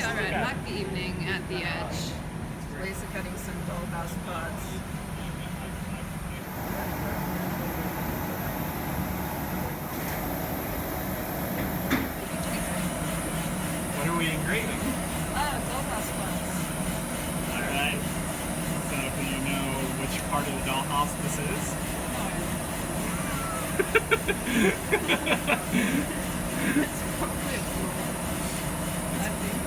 alright, like the evening at the edge. Laser cutting some dollhouse parts. What are we engraving? Oh, dollhouse parts. Alright. So do you know which part of the dollhouse this is? It's probably a floor. I think.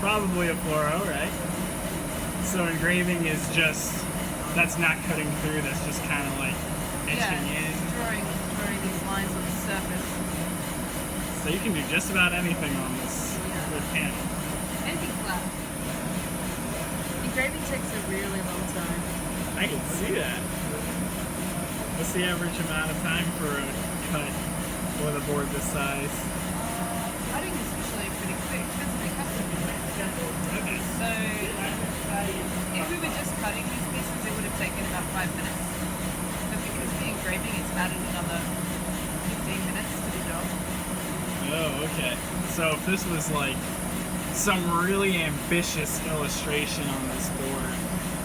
Probably a fluoro, right? So engraving is just, that's not cutting through, that's just kind of like etching in. Drawing these lines on the surface. So you can do just about anything on this wood panel. Anything flat. Engraving takes a really long time. I can see that. What's the average amount of time for a cut with a board this size? Cutting is usually pretty quick. Depends on the customer. Okay. So, if we were just cutting these pieces, it would have taken about 5 minutes. But because of the engraving, it's added another 15 minutes to the job. Oh, okay. So if this was like some really ambitious illustration on this board,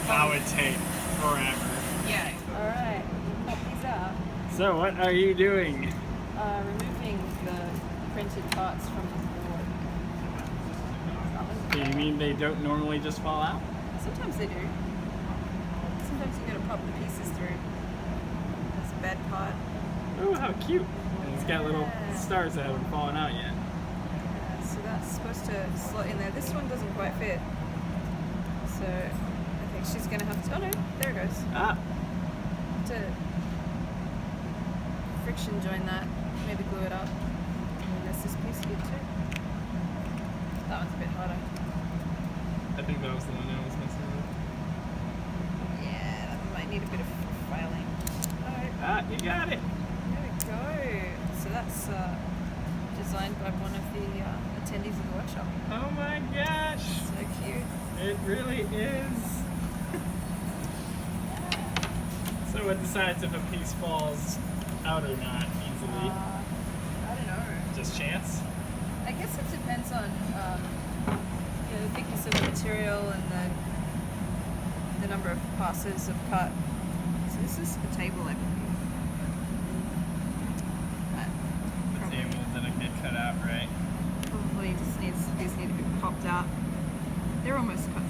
that would take forever. Yeah. Alright, pop these out. So what are you doing? Removing the printed parts from the board. Do you mean they don't normally just fall out? Sometimes they do. Sometimes you gotta pop the pieces through. That's a bad part. Oh, how cute. And it's got little stars that haven't fallen out yet. So that's supposed to slot in there. This one doesn't quite fit. So I think she's gonna have to. Oh no, there it goes. Ah, To friction join that, maybe glue it up. And then there's this piece here too. That one's a bit harder. I think that was the one I was messing with. Yeah, that might need a bit of filing. Alright, Ah, you got it. there we go. So that's designed by one of the attendees of the workshop. Oh my gosh. So cute. It really is. So what decides if a piece falls out or not easily? I don't know. Just chance? I guess it depends on the thickness of the material and the number of passes of cut. So this is a table, I believe. But The table didn't get cut out, right? probably just needs, these need to be popped out. They're almost cut